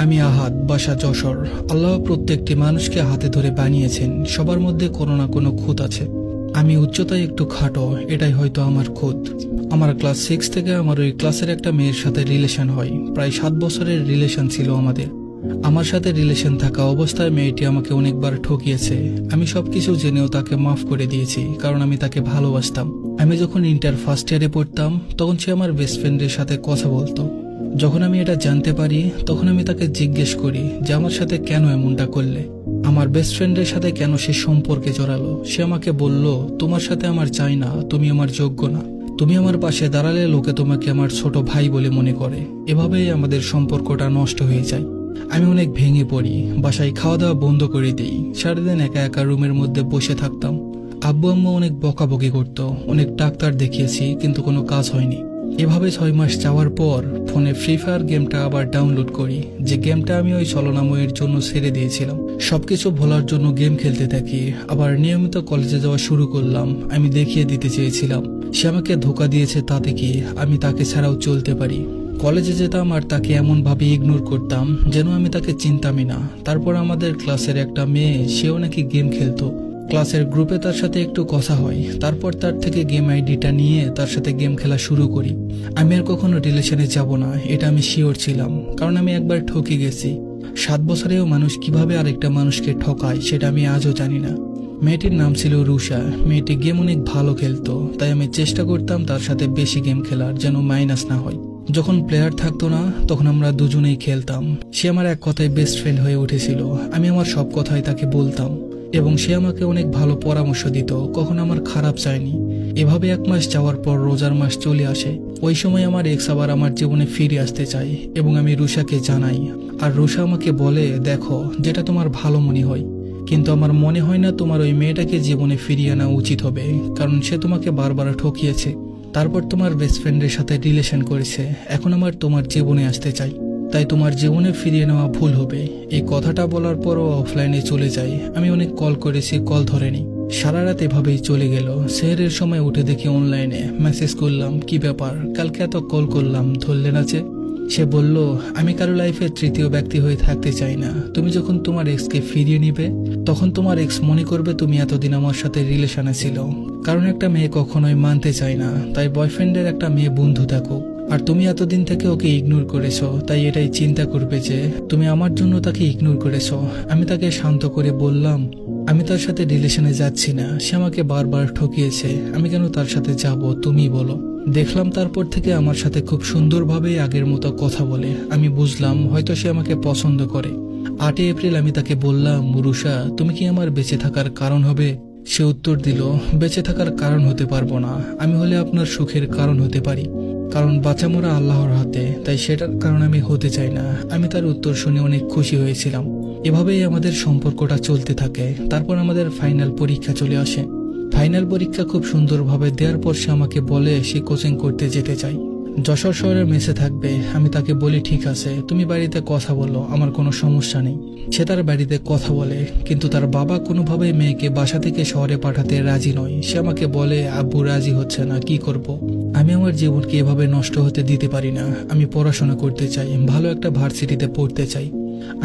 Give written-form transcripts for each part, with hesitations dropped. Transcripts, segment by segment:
আমি আহাদ, বাসা যশোর। আল্লাহ প্রত্যেকটি মানুষকে হাতে ধরে বানিয়েছেন, সবার মধ্যে কোনো না কোনো খুঁত আছে। আমি উচ্চতায় একটু খাটো, এটাই হয়তো আমার খুঁত। আমার ক্লাস 6 থেকে আমার ওই ক্লাসের একটা মেয়ের সাথে রিলেশন হয়। প্রায় 7 বছরের রিলেশন ছিল আমাদের। আমার সাথে রিলেশন থাকা অবস্থায় মেয়েটি আমাকে অনেকবার ঠকিয়েছে। আমি সবকিছু জেনেও তাকে মাফ করে দিয়েছি, কারণ আমি তাকে ভালোবাসতাম। আমি যখন ইন্টার ফার্স্ট ইয়ারে পড়তাম, তখন সে আমার বেস্ট ফ্রেন্ডের সাথে কথা বলতো। যখন আমি এটা জানতে পারি, তখন আমি তাকে জিজ্ঞেস করি যে আমার সাথে কেন এমনটা করলে, আমার বেস্ট ফ্রেন্ডের সাথে কেন সে সম্পর্কে জড়ালো। সে আমাকে বলল, তোমার সাথে আমার চাই না, তুমি আমার যোগ্য না। তুমি আমার পাশে দাঁড়ালে লোকে তোমাকে আমার ছোট ভাই বলে মনে করে। এভাবেই আমাদের সম্পর্কটা নষ্ট হয়ে যায়। আমি অনেক ভেঙে পড়ি, বাসায় খাওয়া দাওয়া বন্ধ করে দিই। সারাদিন একা একা রুমের মধ্যে বসে থাকতাম। আব্বু আম্মু অনেক বকাবকি করত, অনেক ডাক্তার দেখিয়েছি, কিন্তু কোনো কাজ হয়নি। এভাবে 6 মাস যাওয়ার পর ফোনে ফ্রি ফায়ার গেমটা আবার ডাউনলোড করি, যে গেমটা আমি ওই ছলনাময়ের জন্য ছেড়ে দিয়েছিলাম। সবকিছু ভোলার জন্য গেম খেলতে থাকি। আবার নিয়মিত কলেজে যাওয়া শুরু করলাম। আমি দেখিয়ে দিতে চেয়েছিলাম সে আমাকে ধোকা দিয়েছে, তাতে কি আমি তাকে ছাড়াও চলতে পারি। কলেজে যেতাম আর তাকে এমন ভাবে ইগনোর করতাম যেন আমি তাকে চিনতামই না। তারপর আমাদের ক্লাসের একটা মেয়ে, সেও নাকি গেম খেলতো। ক্লাসের গ্রুপে তার সাথে একটু কথা হয়, তারপর তার থেকে গেম আইডিটা নিয়ে তার সাথে গেম খেলা শুরু করি। আমি আর কখনো রিলেশনে যাব না, এটা আমি শিওর ছিলাম, কারণ আমি একবার ঠকে গেছি। 7 বছরেও মানুষ কিভাবে আরেকটা মানুষকে ঠকায় সেটা আমি আজও জানি না। মেয়েটির নাম ছিল রুষা। মেয়েটি গেম অনেক ভালো খেলতো, তাই আমি চেষ্টা করতাম তার সাথে বেশি গেম খেলার, যেন মাইনাস না হয়। যখন প্লেয়ার থাকতো না, তখন আমরা দুজনেই খেলতাম। সে আমার এক কথায় বেস্ট ফ্রেন্ড হয়ে উঠেছিল। আমি আমার সব কথাই তাকে বলতাম এবং সে আমাকে অনেক ভালো পরামর্শ দিত, কখন আমার খারাপ চায়নি। এভাবে 1 মাস যাওয়ার পর রোজার মাস চলে আসে। ওই সময় আমার এক্স আবার আমার জীবনে ফিরে আসতে চাই এবং আমি রুষাকে জানাই। আর রুষা আমাকে বলে, দেখো, যেটা তোমার ভালো মনে হয়, কিন্তু আমার মনে হয় না তোমার ওই মেয়েটাকে জীবনে ফিরিয়ে আনা উচিত হবে, কারণ সে তোমাকে বারবার ঠকিয়েছে। তারপর তোমার বেস্ট ফ্রেন্ডের সাথে রিলেশন করেছে। এখন আমার তোমার জীবনে আসতে চাই, তাই তোমার জীবনে ফিরিয়ে নেওয়া ভুল হবে। এই কথাটা বলার পরও অফলাইনে চলে যাই। আমি অনেক কল করেছি, কল ধরেনি। সারা রাত এভাবেই চলে গেল। সেহরের সময় উঠে দেখি অনলাইনে মেসেজ করলাম, কি ব্যাপার, কালকে এত কল করলাম, ধরলে না যে? সে বলল, আমি কারো লাইফে তৃতীয় ব্যক্তি হয়ে থাকতে চাই না। তুমি যখন তোমার এক্সকে ফিরিয়ে নিবে, তখন তোমার এক্স মনে করবে তুমি এতদিন আমার সাথে রিলেশনে ছিল। কারণ একটা মেয়ে কখনোই মানতে চায় না, তাই বয়ফ্রেন্ডের একটা মেয়ে বন্ধু থাকুক। আর তুমি এতদিন থেকে ওকে ইগনোর করেছো, তাই এটাই চিন্তা করবে যে তুমি আমার জন্য তাকে ইগনোর করেছো। আমি তাকে শান্ত করে বললাম, আমি তার সাথে রিলেশনে যাচ্ছি না। সে আমাকে বারবার ঠকিয়েছে, আমি কেন তার সাথে যাব, তুমি বলো। দেখলাম তারপর থেকে আমার সাথে খুব সুন্দরভাবে আগের মতো কথা বলে। আমি বুঝলাম হয়তো সে আমাকে পছন্দ করে। 8 এপ্রিল আমি তাকে বললাম, রুষা, তুমি কি আমার বেঁচে থাকার কারণ হবে? সে উত্তর দিল, বেঁচে থাকার কারণ হতে পারবো না, আমি হলে আপনার সুখের কারণ হতে পারি। কারণ বাঁচা মরা আল্লাহর হাতে, তাই সেটার কারণ আমি হতে চাই না। আমি তার উত্তর শুনে অনেক খুশি হয়েছিলাম। এভাবেই আমাদের সম্পর্কটা চলতে থাকে। তারপর আমাদের ফাইনাল পরীক্ষা চলে আসে। ফাইনাল পরীক্ষা খুব সুন্দরভাবে দেওয়ার পর সে আমাকে বলে সে কোচিং করতে যেতে চাই, যশোর শহরের মেসে থাকবে। আমি তাকে বলি, ঠিক আছে, তুমি বাড়িতে কথা বলো, আমার কোনো সমস্যা নেই। সে তার বাড়িতে কথা বলে, কিন্তু তার বাবা কোনোভাবেই মেয়েকে বাসা থেকে শহরে পাঠাতে রাজি নয়। সে আমাকে বলে, আব্বু রাজি হচ্ছে না, কি করব। আমি আমার জীবনকে এভাবে নষ্ট হতে দিতে পারি না। আমি পড়াশোনা করতে চাই, ভালো একটা ভার্সিটিতে পড়তে চাই।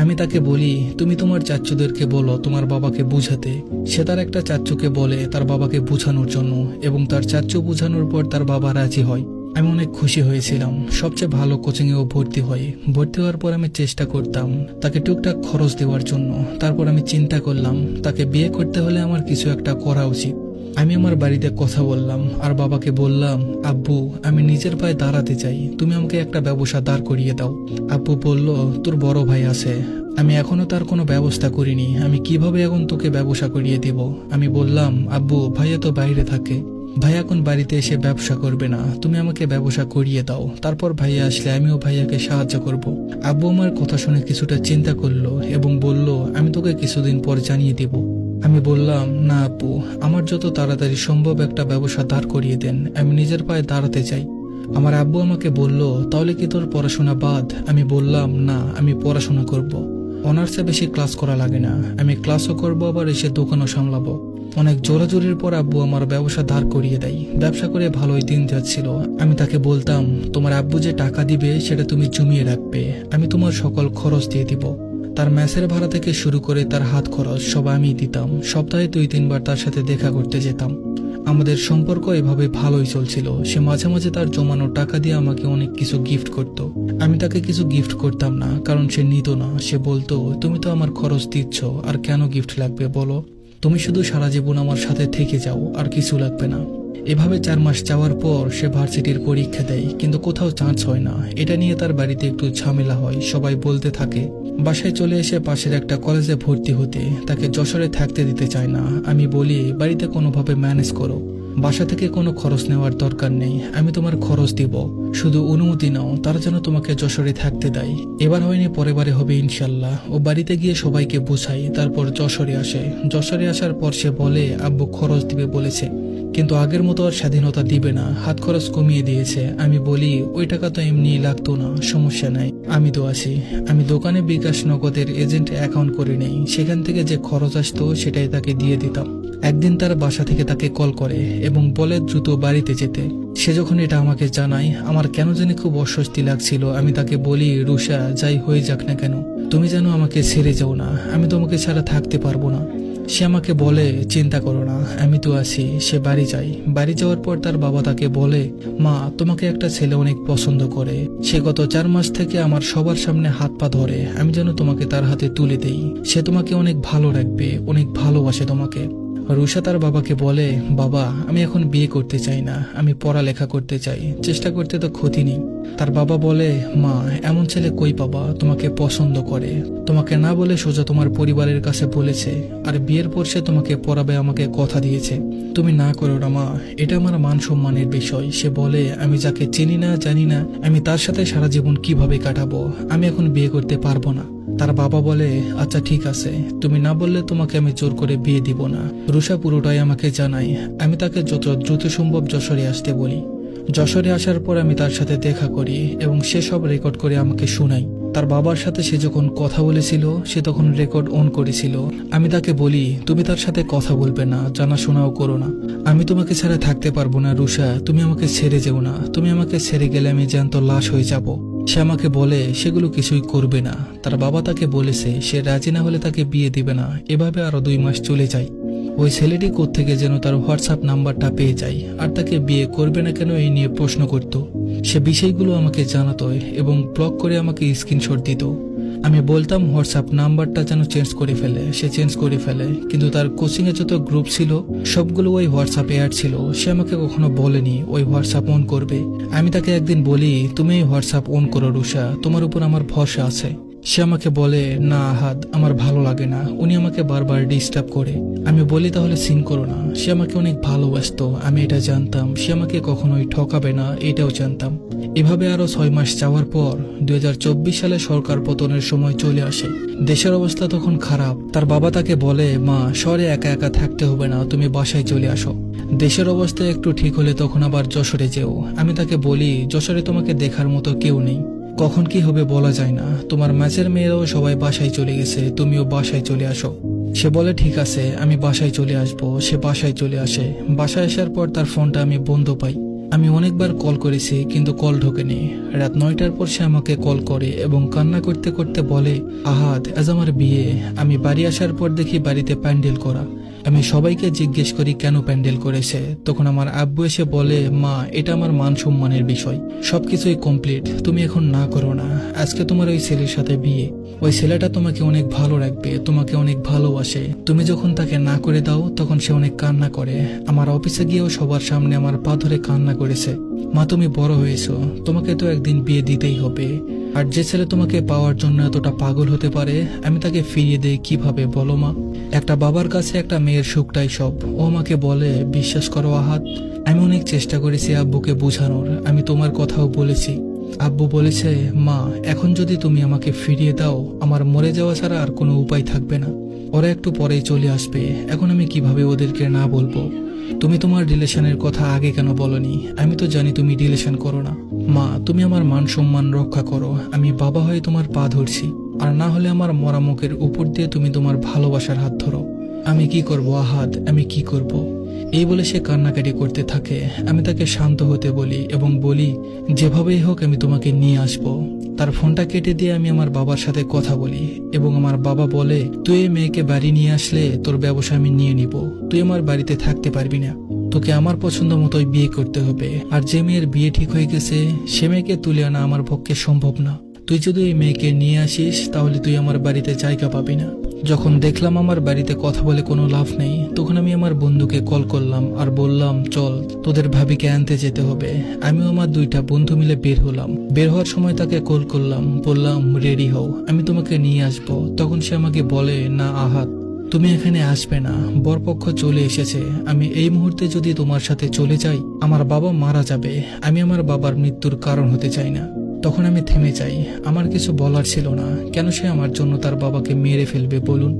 আমি তাকে বলি, তুমি তোমার চাচ্চুদেরকে বলো তোমার বাবাকে বুঝাতে। সে তার একটা চাচ্চুকে বলে তার বাবাকে বুঝানোর জন্য, এবং তার চাচ্চু বুঝানোর পর তার বাবা রাজি হয়। আমি অনেক খুশি হয়েছিলাম। সবচেয়ে ভালো কোচিংয়েও ভর্তি হয়। ভর্তি হওয়ার পর আমি চেষ্টা করতাম তাকে টুকটাক খরচ দেওয়ার জন্য। তারপর আমি চিন্তা করলাম তাকে বিয়ে করতে হলে আমার কিছু একটা করা উচিত। আমি আমার বাড়িতে কথা বললাম আর বাবাকে বললাম, আব্বু, আমি নিজের পায়ে দাঁড়াতে চাই, তুমি আমাকে একটা ব্যবসা দাঁড় করিয়ে দাও। আব্বু বলল, তোর বড় ভাই আছে, আমি এখনো তার কোনো ব্যবস্থা করিনি, আমি কিভাবে এখন তোকে ব্যবসা করিয়ে দিব। আমি বললাম, আব্বু, ভাইয়া তো বাইরে থাকে, ভাই এখন বাড়িতে এসে ব্যবসা করবে না, তুমি আমাকে ব্যবসা করিয়ে দাও, তারপর ভাইয়া আসলে আমিও ভাইয়াকে সাহায্য করব। আব্বু আমার কথা শুনে কিছুটা চিন্তা করলো এবং বলল, আমি তোকে কিছুদিন পর জানিয়ে দিব। আমি বললাম, না আপু, আমার যত তাড়াতাড়ি সম্ভব একটা ব্যবসা দাঁড় করিয়ে দেন, আমি নিজের পায়ে দাঁড়াতে চাই। আমার আব্বু আমাকে বলল, তাহলে কি তোর পড়াশোনা বাদ? আমি বললাম, না, আমি পড়াশোনা করব। অনার্সে বেশি ক্লাস করা লাগে না, আমি ক্লাসও করবো আবার এসে দোকানও সামলাবো। অনেক জোরাজোরির পর আব্বু আমার ব্যবসা ধার করিয়ে দেয়। ব্যবসা করে ভালোই দিন যাচ্ছিল। আমি তাকে বলতাম, তোমার আব্বু যে টাকা দিবে সেটা তুমি জমিয়ে রাখবে, আমি তোমার সকল খরচ দিয়ে দিব। তার মেসের ভাড়া থেকে শুরু করে তার হাত খরচ সব আমিই দিতাম। সপ্তাহে 2-3 বার তার সাথে দেখা করতে যেতাম। আমাদের সম্পর্ক এভাবে ভালোই চলছিল। সে মাঝে মাঝে তার জমানো টাকা দিয়ে আমাকে অনেক কিছু গিফট করত। আমি তাকে কিছু গিফট করতাম না, কারণ সে নিত না। সে বলতো, তুমি তো আমার খরচ দিচ্ছ, আর কেন গিফট লাগবে বলো? তুমি শুধু সারা জীবন আমার সাথে থেকে যাও, আর কিছু লাগবে না। এভাবে 4 মাস যাওয়ার পর সে ভার্সিটির পরীক্ষা দেয়, কিন্তু কোথাও চান্স হয় না। এটা নিয়ে তার বাড়িতে একটু ঝামেলা হয়। সবাই বলতে থাকে। বাসায় চলে এসে পাশের একটা কলেজে ভর্তি হতে। তাকে যশোরে থাকতে দিতে চায় না। আমি বলি, বাড়িতে কোনোভাবে ম্যানেজ করো, বাসা থেকে কোনো খরচ নেওয়ার দরকার নেই, আমি তোমার খরচ দিব, শুধু অনুমতি নাও, তারা যেন তোমাকে যশোরে থাকতে দেয়। এবার হয়নি, পরের বারে হবে ইনশাল্লাহ। ও বাড়িতে গিয়ে সবাইকে বোঝাই, তারপর যশোরে আসে। যশোরে আসার পর সে বলে, আব্বু খরচ দিবে বলেছে, কিন্তু আগের মতো আর স্বাধীনতা দিবে না, হাত খরচ কমিয়ে দিয়েছে। আমি বলি, ওই টাকা তো এমনি লাগতো না, সমস্যা নাই, আমি তো আছি। আমি দোকানে বিকাশ নগদের এজেন্ট অ্যাকাউন্ট করে নেই, সেখান থেকে যে খরচ আসতো সেটাই তাকে দিয়ে দিতাম। একদিন তার বাসা থেকে তাকে কল করে এবং বলে দ্রুত বাড়িতে যেতে। সে যখন এটা আমাকে জানায়, আমার কেন জানি খুব অস্বস্তি লাগছিল। আমি তাকে বলি, রুষা, যাই হয়ে যাক না কেন, তুমি যেন আমাকে ছেড়ে যাও না, আমি তোমাকে ছাড়া থাকতে পারবো না। সে আমাকে বলে, চিন্তা করো না, আমি তো আছি। সে বাড়ি যায়। বাড়ি যাওয়ার পর তার বাবা তাকে বলে, মা, তোমাকে একটা ছেলে অনেক পছন্দ করে। সে গত 4 মাস থেকে আমার সবার সামনে হাত পা ধরে, আমি যেন তোমাকে তার হাতে তুলে দেই। সে তোমাকে অনেক ভালো রাখবে, অনেক ভালোবাসে তোমাকে। রুষা তার বাবাকে বলে, বাবা, আমি এখন বিয়ে করতে চাই না, আমি পড়ালেখা করতে চাই, চেষ্টা করতে তো ক্ষতি নেই। তার বাবা বলে, মা, এমন ছেলে কই পাবা, তোমাকে পছন্দ করে, তোমাকে না বলে সোজা তোমার পরিবারের কাছে বলেছে, আর বিয়ের পর সে তোমাকে পড়াবে, আমাকে কথা দিয়েছে। তুমি না করো না মা, এটা আমার মান সম্মানের বিষয়। সে বলে, আমি যাকে চিনি না জানি না, আমি তার সাথে সারা জীবন কিভাবে কাটাবো, আমি এখন বিয়ে করতে পারবো না। তার বাবা বলে, আচ্ছা ঠিক আছে, তুমি না বললে তোমাকে আমি জোর করে বিয়ে দিব না। রুষা পুরোটাই আমাকে জানায়। আমি তাকে যত দ্রুত সম্ভব যশোরে আসতে বলি। যশোরে আসার পর আমি তার সাথে দেখা করি এবং সে সব রেকর্ড করে আমাকে শোনাই। তার বাবার সাথে সে যখন কথা বলেছিল, সে তখন রেকর্ড অন করেছিল। আমি তাকে বলি, তুমি তার সাথে কথা বলবে না, জানাশোনাও করো না, আমি তোমাকে ছাড়া থাকতে পারবো না। রুষা, তুমি আমাকে ছেড়ে যেও না, তুমি আমাকে ছেড়ে গেলে আমি জ্যান্ত লাশ হয়ে যাব। সে আমাকে বলে, সেগুলো কিছুই করবে না। তার বাবা তাকে বলেছে, সে রাজি না হলে তাকে বিয়ে দিবে না। এভাবে আরো 2 মাস চলে যায়। ওই ছেলেটি কোত্থেকে যেন তার হোয়াটসঅ্যাপ নাম্বারটা পেয়ে যায়, আর তাকে বিয়ে করবে না কেন এই নিয়ে প্রশ্ন করত। সে বিষয়গুলো আমাকে জানাতো এবং ব্লক করে আমাকে স্ক্রিনশট দিত। আমি বলতাম হোয়াটসঅ্যাপ নাম্বারটা যেন চেঞ্জ করে ফেলে। সে চেঞ্জ করে ফেলে, কিন্তু তার কোচিং এ যত গ্রুপ ছিল সবগুলো ওই হোয়াটসঅ্যাপে অ্যাড ছিল। সে আমাকে কখনো বলেনি ওই হোয়াটসঅ্যাপ অন করবে। আমি তাকে একদিন বলি, তুমি এই হোয়াটসঅ্যাপ অন করো রুষা, তোমার উপর আমার ভরসা আছে। সে আমাকে বলে, না আহাদ, আমার ভালো লাগে না, উনি আমাকে বারবার ডিস্টার্ব করে। আমি বলি, তাহলে সিন করো না। সে আমাকে অনেক ভালোবাসতো, আমি এটা জানতাম। সে আমাকে কখনোই ঠকাবে না, এটাও জানতাম। এভাবে আরো 6 মাস যাওয়ার পর 2024 সালে সরকার পতনের সময় চলে আসে। দেশের অবস্থা তখন খারাপ। তার বাবা তাকে বলে, মা, শহরে একা একা থাকতে হবে না, তুমি বাসায় চলে আসো। দেশের অবস্থা একটু ঠিক হলে তখন আবার যশোরে যেও। আমি তাকে বলি, যশোরে তোমাকে দেখার মতো কেউ নেই, কখন কি হবে বলা যায় না, তোমার ম্যাচের মেয়েরাও সবাই বাসায় চলে গেছে, তুমিও বাসায় চলে আসো। সে বলে, ঠিক আছে, আমি বাসায় চলে আসবো। সে বাসায় চলে আসে। বাসায় আসার পর তার ফোনটা আমি বন্ধ পাই। আমি অনেকবার কল করেছি, কিন্তু কল ঢোকেনি। রাত 9টার পর সে আমাকে কল করে এবং কান্না করতে করতে বলে, আহাদ, আজ আমার বিয়ে। আমি বাড়ি আসার পর দেখি বাড়িতে প্যান্ডেল করা। আমি সবাইকে জিজ্ঞেস করি কেন প্যান্ডেল করেছে। তখন আমার আব্বু এসে বলে, মা, এটা আমার মান সম্মানের বিষয়, সবকিছুই কমপ্লিট, তুমি এখন না করো না। আজকে তোমার ওই ছেলের সাথে বিয়ে। ওই ছেলেটা তোমাকে অনেক ভালো রাখবে, তোমাকে অনেক ভালোবাসে। তুমি যখন তাকে না করে দাও তখন সে অনেক কান্না করে। আমার অফিসে গিয়েও সবার সামনে আমার পা ধরে কান্না করেছে। মা, তুমি বড় হয়েছো, তোমাকে তো একদিন বিয়ে দিতেই হবে। আর যে ছেলে তোমাকে পাওয়ার জন্য এতটা পাগল হতে পারে, আমি তাকে ফিরিয়ে দেই কিভাবে বলো মা? একটা বাবার কাছে একটা মেয়ের সুখটাই সব। ও আমাকে বলে, বিশ্বাস করো আহাদ, আমি অনেক চেষ্টা করেছি আব্বুকে বোঝানোর, আমি তোমার কথাও বলেছি। আব্বু বলেছে, মা, এখন যদি তুমি আমাকে ফিরিয়ে দাও, আমার মরে যাওয়া ছাড়া আর কোনো উপায় থাকবে না। ওরা একটু পরেই চলে আসবে, এখন আমি কিভাবে ওদেরকে না বলবো? তুমি তোমার রিলেশনের কথা আগে কেন বলনি? আমি তো জানি তুমি রিলেশন করো না। মা, তুমি আমার মান সম্মান রক্ষা করো, আমি বাবা হয়ে তোমার পা ধরছি। আর না হলে আমার মরা মুখের উপর দিয়ে তুমি তোমার ভালোবাসার হাত ধরো। আমি কি করব আহাদ, আমি কি করব? এই বলে সে কান্নাকাটি করতে থাকে। আমি তাকে শান্ত হতে বলি এবং বলি, যেভাবেই হোক আমি তোমাকে নিয়ে আসব। তার ফোনটা কেটে দিয়ে আমি আমার বাবার সাথে কথা বলি এবং আমার বাবা বলে, তুই এই মেয়েকে বাড়ি নিয়ে আসলে তোর ব্যবসা আমি নিয়ে নিব। তুই আমার বাড়িতে থাকতে পারবি না, তোকে আমার পছন্দ মতোই বিয়ে করতে হবে। আর যে মেয়ের বিয়ে ঠিক হয়ে গেছে সে মেয়েকে তুলে আনা আমার পক্ষে সম্ভব না। তুই যদি এই মেয়েকে নিয়ে আসিস তাহলে তুই আমার বাড়িতে জায়গা পাবি না। যখন দেখলাম আমার বাড়িতে কথা বলে কোনো লাভ নেই, তখন আমি আমার বন্ধুকে কল করলাম আর বললাম, চল তোদের ভাবিকে আনতে যেতে হবে। আমিও আমার 2টা বন্ধু মিলে বের হলাম। বের হওয়ার সময় তাকে কল করলাম, বললাম রেডি হও, আমি তোমাকে নিয়ে আসবো। তখন সে আমাকে বলে, না আহাদ, তুমি এখানে আসবে না, বরপক্ষ চলে এসেছে। আমি এই মুহূর্তে যদি তোমার সাথে চলে যাই আমার বাবা মারা যাবে। আমি আমার বাবার মৃত্যুর কারণ হতে চাই না। তখন আমি থেমে যাই, আমার কিছু বলার ছিল না। কেন সে আমার জন্য তার বাবাকে মেরে ফেলবে বলুন?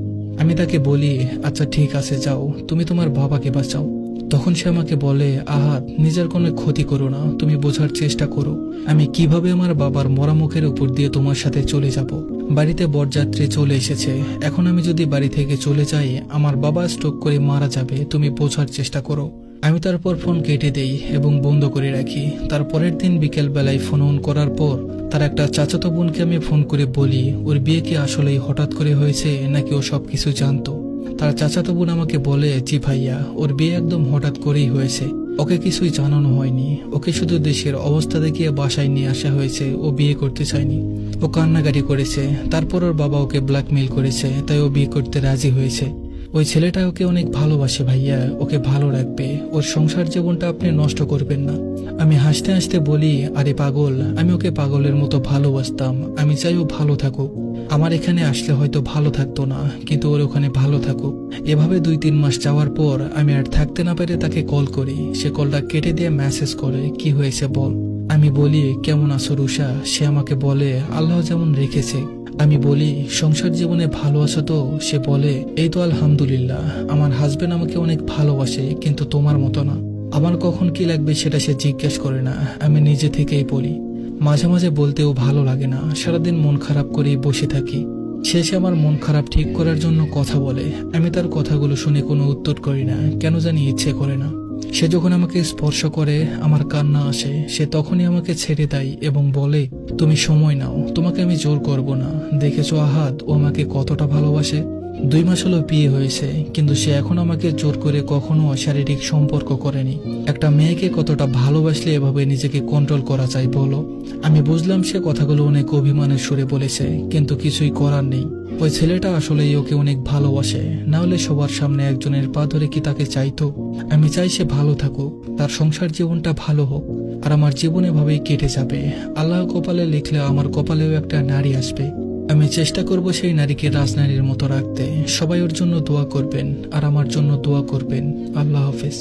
আমি তাকে বলি, আচ্ছা ঠিক আছে যাও, তুমি তোমার বাবাকে বাঁচাও। তখন সে আমাকে বলে, আহাদ নিজের কোনো ক্ষতি করো না, তুমি বোঝার চেষ্টা করো আমি কিভাবে আমার বাবার মরা মুখের উপর দিয়ে তোমার সাথে চলে যাব। বাড়িতে বরযাত্রী চলে এসেছে, এখন আমি যদি বাড়ি থেকে চলে যাই আমার বাবা স্ট্রোক করে মারা যাবে, তুমি বোঝার চেষ্টা করো। আমি তারপর ফোন কেটে দেই এবং বন্ধ করে রাখি। তার পরের দিন বিকেল বেলায় ফোন অন করার পর তার একটা চাচাতো বোনকে আমি ফোন করে বলি, ওর বিয়ে কি আসলেই হঠাৎ করে হয়েছে নাকি ও সবকিছু জানতো? তার চাচাতো বোন আমাকে বলে, জি ভাইয়া, ওর বিয়ে একদম হঠাৎ করেই হয়েছে, ওকে কিছুই জানানো হয়নি, ওকে শুধু দেশের অবস্থা দেখিয়ে বাসায় নিয়ে আসা হয়েছে, ও বিয়ে করতে চায়নি। ও কান্নাকাটি করেছে, তারপর ওর বাবা ওকে ব্ল্যাকমেইল করেছে, তাই ও বিয়ে করতে রাজি হয়েছে। ওই ছেলেটা ওকে অনেক ভালোবাসে ভাইয়া, ওকে ভালো রাখবে, ওর সংসার জীবনটা আপনি নষ্ট করবেন না। আমি হাসতে হাসতে বলি, আরে পাগল, আমি ওকে পাগলের মতো ভালোবাসতাম, আমি চাই ও ভালো থাকুক। আমার এখানে আসলে হয়তো ভালো থাকতো না, কিন্তু ওর ওখানে ভালো থাকুক। এভাবে 2-3 মাস যাওয়ার পর আমি আর থাকতে না পেরে তাকে কল করি। সে কলটা কেটে দিয়ে মেসেজ করে, কি হয়েছে বল। আমি বলি, কেমন আছো রুষা? সে আমাকে বলে, আল্লাহ যেমন রেখেছে। আমি বলি, সংসার জীবনে ভালো আছো তো? সে বলে, এই তো আলহামদুলিল্লাহ, আমার হাজবেন্ড আমাকে অনেক ভালোবাসে, কিন্তু তোমার মতো না। আমার কখন কি লাগবে সেটা সে জিজ্ঞেস করে না, আমি নিজে থেকেই বলি। মাঝে মাঝে বলতেও ভালো লাগে না, সারাদিন মন খারাপ করেই বসে থাকি। শেষে আমার মন খারাপ ঠিক করার জন্য কথা বলে, আমি তার কথাগুলো শুনে কোনো উত্তর করি না, কেন জানি ইচ্ছে করে না। সে যখন আমাকে স্পর্শ করে আমার কান্না আসে, সে তখনই আমাকে ছেড়ে দেয় এবং বলে, তুমি সময় নাও, তোমাকে আমি জোর করব না। দেখেছো আহাদ, ও আমাকে কতটা ভালোবাসে। 2 মাস হলো বিয়ে হয়েছে, কিন্তু সে এখন আমাকে জোর করে কখনো শারীরিক সম্পর্ক করেনি। একটা মেয়েকে কতটা ভালোবাসলে এভাবে নিজেকে কন্ট্রোল করা যায় বলো? আমি বুঝলাম সে কথাগুলো অনেক অভিমানের সুরে বলেছে, কিন্তু কিছুই করার নেই। ওই ছেলেটা আসলেই ওকে অনেক ভালোবাসে, না হলে সবার সামনে একজনের পা ধরে কি তাকে চাইতো? আমি চাই সে ভালো থাকুক, তার সংসার জীবনটা ভালো হোক, আর আমার জীবন এভাবেই কেটে যাবে। আল্লাহ কপালে লিখলে আমার কপালেও একটা নারী আসবে। আমি চেষ্টা করব সেই নারীকে রাজনারীর মতো রাখতে। সবাই ওর জন্য দোয়া করবেন আর আমার জন্য দোয়া করবেন। আল্লাহ হাফেজ।